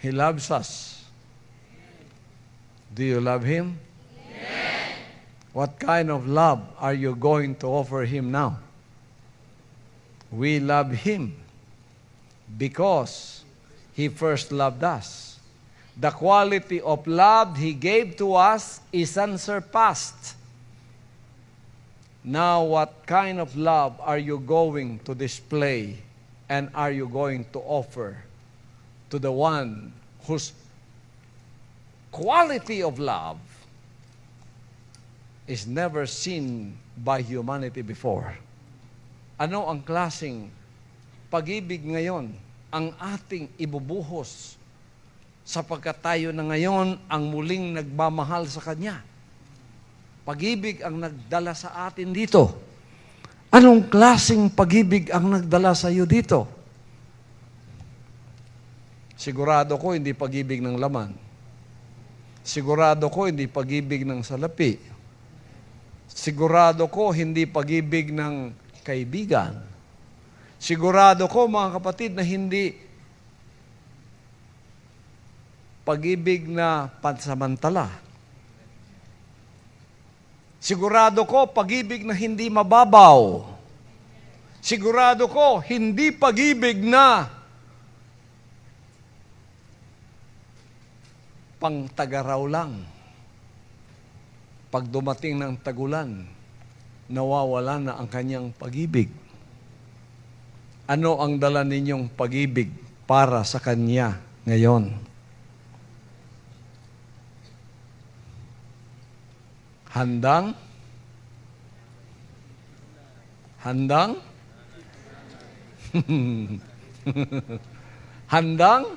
He loves us. Do you love Him? Yes. What kind of love are you going to offer Him now? We love Him because He first loved us. The quality of love He gave to us is unsurpassed. Now, what kind of love are you going to display and are you going to offer to the one whose quality of love is never seen by humanity before? Ano ang klaseng pag-ibig ngayon ang ating ibubuhos sapagkat tayo na ngayon ang muling nagmamahal sa Kanya? Pag-ibig ang nagdala sa atin dito. Anong klaseng pag-ibig ang nagdala sa iyo dito? Sigurado ko hindi pag-ibig ng laman. Sigurado ko hindi pag-ibig ng salapi. Sigurado ko hindi pag-ibig ng kaibigan. Sigurado ko, mga kapatid, na hindi pag-ibig na pansamantala. Sigurado ko, pag-ibig na hindi mababaw. Sigurado ko, hindi pag-ibig na pang-tagaraw lang. Pag dumating ng tagulan, nawawala na ang kanyang pag-ibig. Ano ang dala ninyong pag-ibig para sa Kanya ngayon? Handang? Handang? Handang?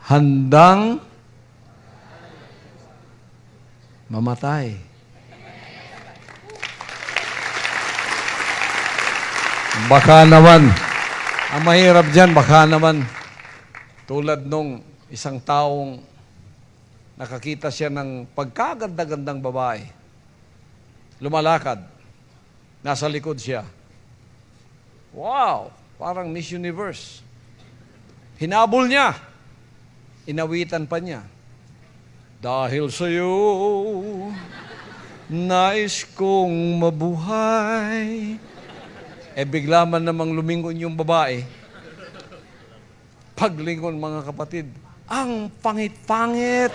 Handang mamatay. Baka naman, ang mahirap dyan, baka naman, tulad nung isang taong nakakita siya ng pagkaganda-gandang babae. Lumalakad. Nasa likod siya. Wow! Parang Miss Universe. Hinabol niya. Inawitan pa niya. Dahil sa'yo, nais kong mabuhay. Bigla man namang lumingon yung babae. Paglingon, mga kapatid, ang pangit-pangit.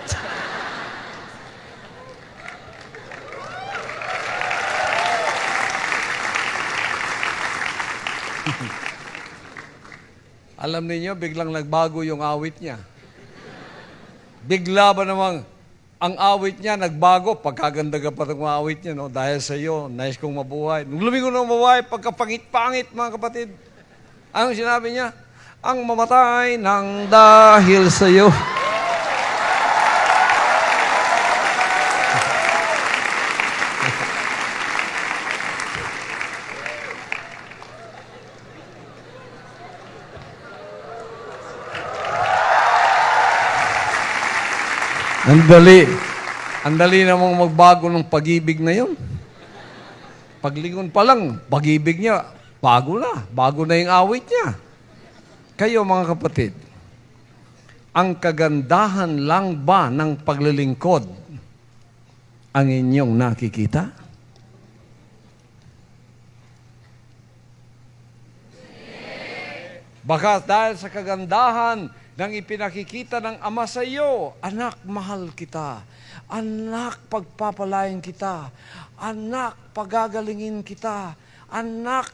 Alam niyo, biglang nagbago yung awit niya. Bigla ba namang ang awit niya nagbago, pagkaganda ka pa ng awit niya, no? Dahil sa iyo, nais kong mabuhay. Nung lumingon ng mabuhay, pagkapangit-pangit, mga kapatid, anong sinabi niya? Ang mamatay ng dahil sa iyo. Ang dali namang magbago ng pag-ibig na yun. Paglingon pa lang, pag-ibig niya, bago na yung awit niya. Kayo, mga kapatid, ang kagandahan lang ba ng paglilingkod ang inyong nakikita? Baka dahil sa kagandahan nang ipinakikita ng Ama sa iyo, anak, mahal kita. Anak, pagpapalain kita. Anak, pagagalingin kita. Anak,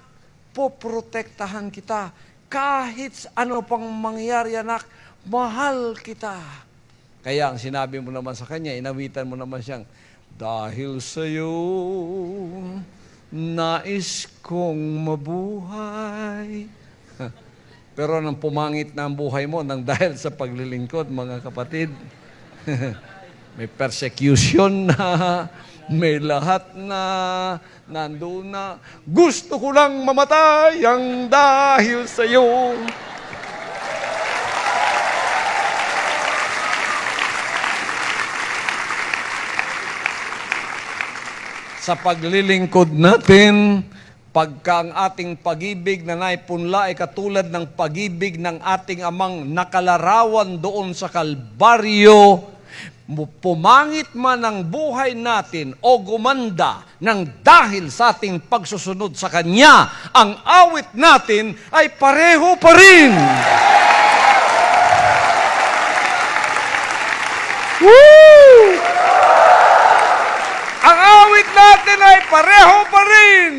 poprotektahan kita. Kahit ano pang mangyari, anak, mahal kita. Kaya ang sinabi mo naman sa kanya, inawitan mo naman siyang, dahil sa iyo, nais kong mabuhay. Pero nang pumangit na ang buhay mo nang dahil sa paglilingkod, mga kapatid, may persecution na, may lahat na, nandoon na, gusto ko lang mamatay ang dahil sa iyo. Sa paglilingkod natin, Pagka ang ating pag-ibig na naipunla ay katulad ng pag-ibig ng ating amang nakalarawan doon sa Kalbaryo, pumangit man ang buhay natin o gumanda ng dahil sa ating pagsusunod sa Kanya, ang awit natin ay pareho pa rin. Woo! Ang awit natin ay pareho pa rin.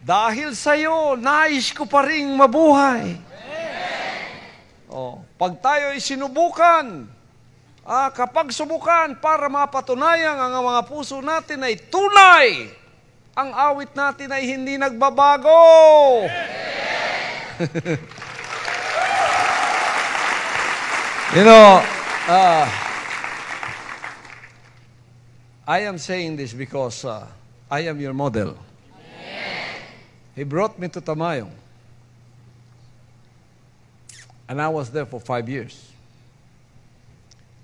Dahil sa iyo, nais ko pa rin mabuhay. Pag tayo ay sinubukan, kapag subukan para mapatunayan ang mga puso natin ay tunay, ang awit natin ay hindi nagbabago. You know, I am saying this because I am your model. He brought me to Tamayong. And I was there for 5 years.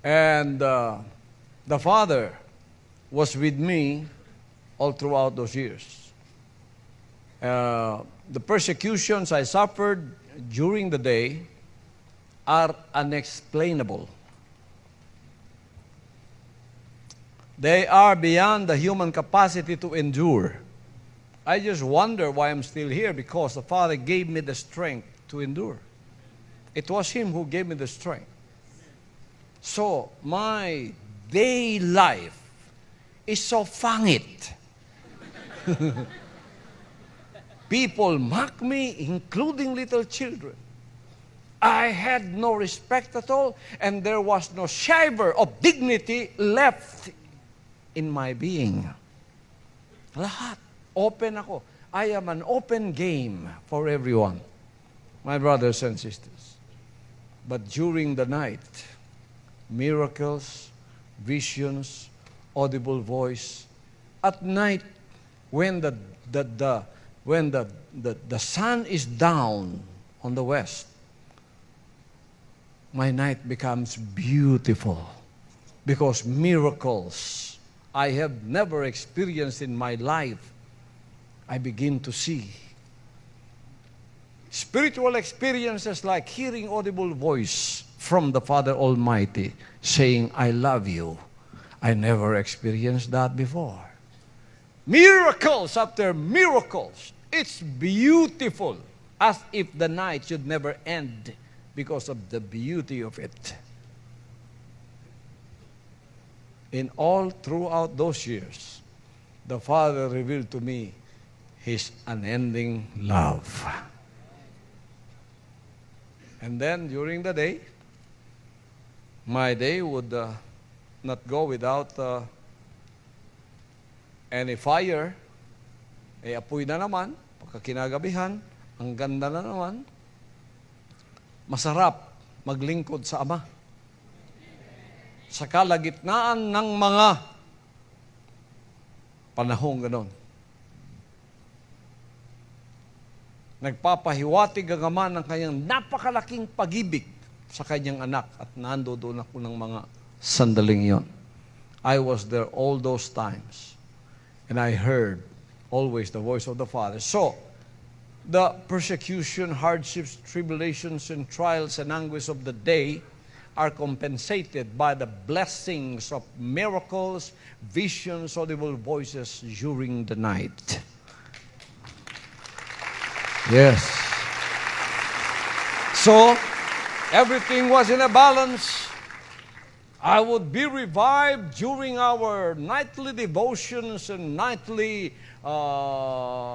And the Father was with me all throughout those years. The persecutions I suffered during the day are unexplainable. They are beyond the human capacity to endure. I just wonder why I'm still here, because the Father gave me the strength to endure. It was Him who gave me the strength. So, my day life is so fangit. People mock me, including little children. I had no respect at all, and there was no shiver of dignity left in my being. Lahat. Open ako. I am an open game for everyone, my brothers and sisters. But during the night, miracles, visions, audible voice. At night, when the sun is down on the west, my night becomes beautiful, because miracles I have never experienced in my life, I begin to see. Spiritual experiences like hearing audible voice from the Father Almighty saying, I love you. I never experienced that before. Miracles after miracles. It's beautiful, as if the night should never end because of the beauty of it. In all throughout those years, the Father revealed to me His unending love. And then during the day, my day would not go without any fire. Apoy na naman, pagkakinagabihan, ang ganda na naman. Masarap maglingkod sa Ama. Sa kalagitnaan ng mga panahong ganon. Nagpapahiwatig ang Ama ng kanyang napakalaking pag-ibig sa kanyang anak, at nandoon ako ng mga sandaling yon. I was there all those times, and I heard always the voice of the Father. So, the persecution, hardships, tribulations, and trials and anguish of the day are compensated by the blessings of miracles, visions, audible voices during the night. Yes. So, everything was in a balance. I would be revived during our nightly devotions and nightly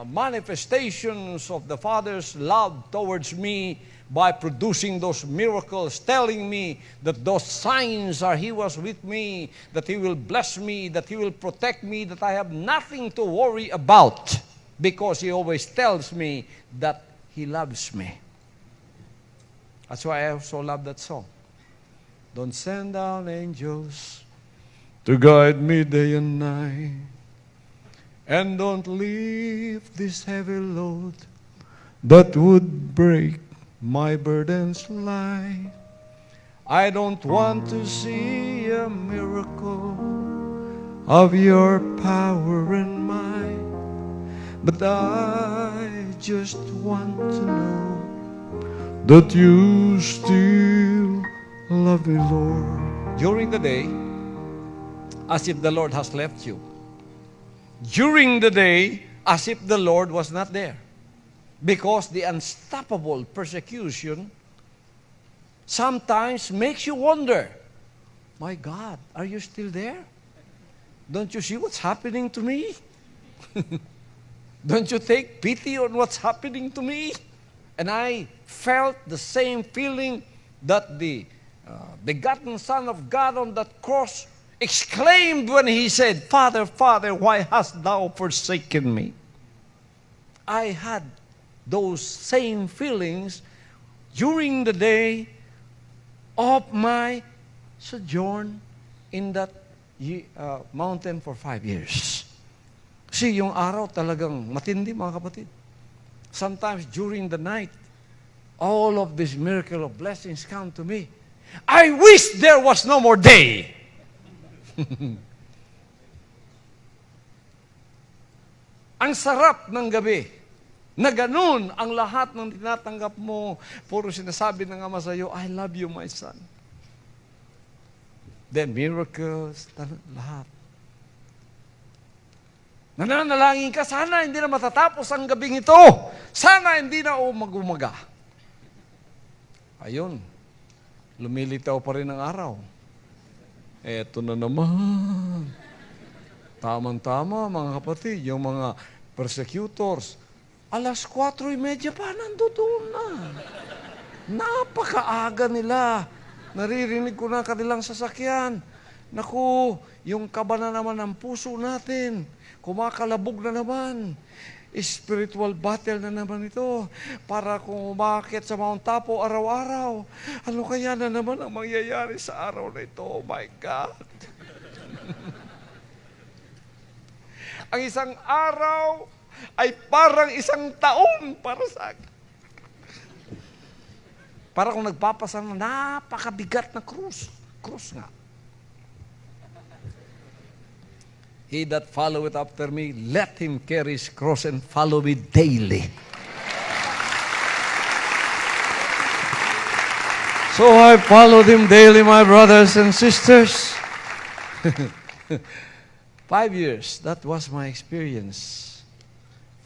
manifestations of the Father's love towards me by producing those miracles, telling me that those signs are He was with me, that He will bless me, that He will protect me, that I have nothing to worry about, because He always tells me that He loves me. That's why I also love that song. Don't send down angels to guide me day and night, and don't leave this heavy load that would break my burdens light. I don't want to see a miracle of your power and might, But I just want to know that you still love me, Lord. During the day, as if the Lord has left you. During the day, as if the Lord was not there. Because the unstoppable persecution sometimes makes you wonder, my God, are you still there? Don't you see what's happening to me? Don't you take pity on what's happening to me? And I felt the same feeling that the begotten Son of God on that cross exclaimed when he said, Father, Father, why hast thou forsaken me? I had those same feelings during the day of my sojourn in that mountain for 5 years. Kasi yung araw talagang matindi, mga kapatid. Sometimes during the night, all of this miracle of blessings come to me. I wish there was no more day. Ang sarap ng gabi na ganun ang lahat ng tinatanggap mo. Puro sinasabi ng Ama sa iyo, I love you, my son. Then miracles, lahat. Nananalangin ka, sana hindi na matatapos ang gabing ito. Sana hindi na mag-umaga. Ayun, lumilitaw pa rin ang araw. Eto na naman. Tamang-tama, mga kapatid, yung mga persecutors, 4:30 pa, nandoon na. Napakaaga nila. Naririnig ko na kanilang sasakyan. Naku, yung kaba na naman ng puso natin. Kumakalabog na naman. Spiritual battle na naman ito. Para kung umakit sa Mount Tapo araw-araw. Ano kaya na naman ang mangyayari sa araw na ito? Oh my God. Ang isang araw ay parang isang taon para sa akin. Para kung nagpapasa ng napakabigat na krus. Krus nga. He that followeth after me, let him carry his cross and follow me daily. So I followed him daily, my brothers and sisters. 5 years, that was my experience.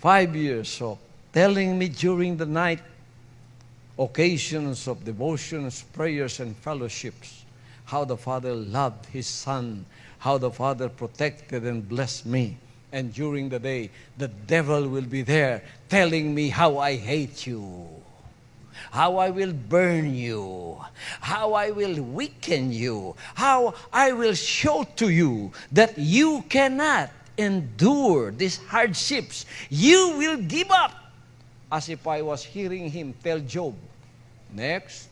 5 years of telling me during the night, occasions of devotions, prayers, and fellowships, how the Father loved His Son, how the Father protected and blessed me. And during the day, the devil will be there telling me how I hate you, how I will burn you, how I will weaken you, how I will show to you that you cannot endure these hardships. You will give up. As if I was hearing him tell Job, next,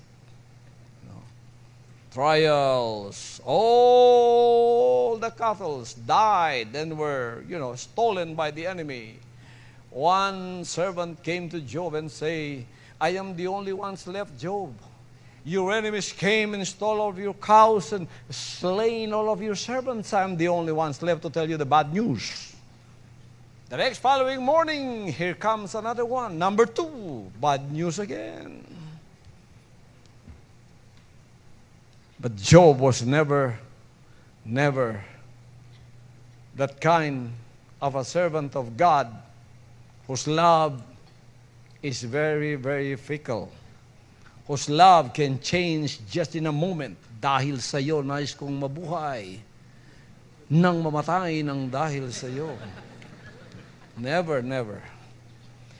trials, all the cattle died and were, stolen by the enemy. One servant came to Job and say, I am the only ones left, Job. Your enemies came and stole all of your cows and slain all of your servants. I am the only ones left to tell you the bad news. The next following morning, here comes another one. Number 2, bad news again. But Job was never that kind of a servant of God whose love is very, very fickle. Whose love can change just in a moment. Dahil sa iyo, nais kong mabuhay. Nang mamatay ng dahil sa iyo. Never, never.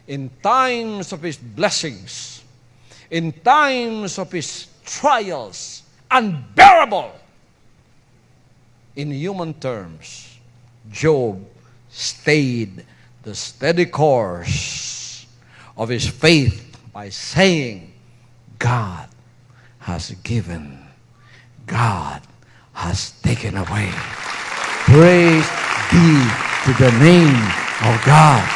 In times of His blessings, in times of His trials, unbearable, in human terms, Job stayed the steady course of his faith by saying, God has given, God has taken away. Praise be to the name of God.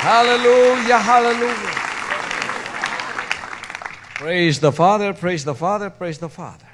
Hallelujah, hallelujah. Praise the Father, praise the Father, praise the Father.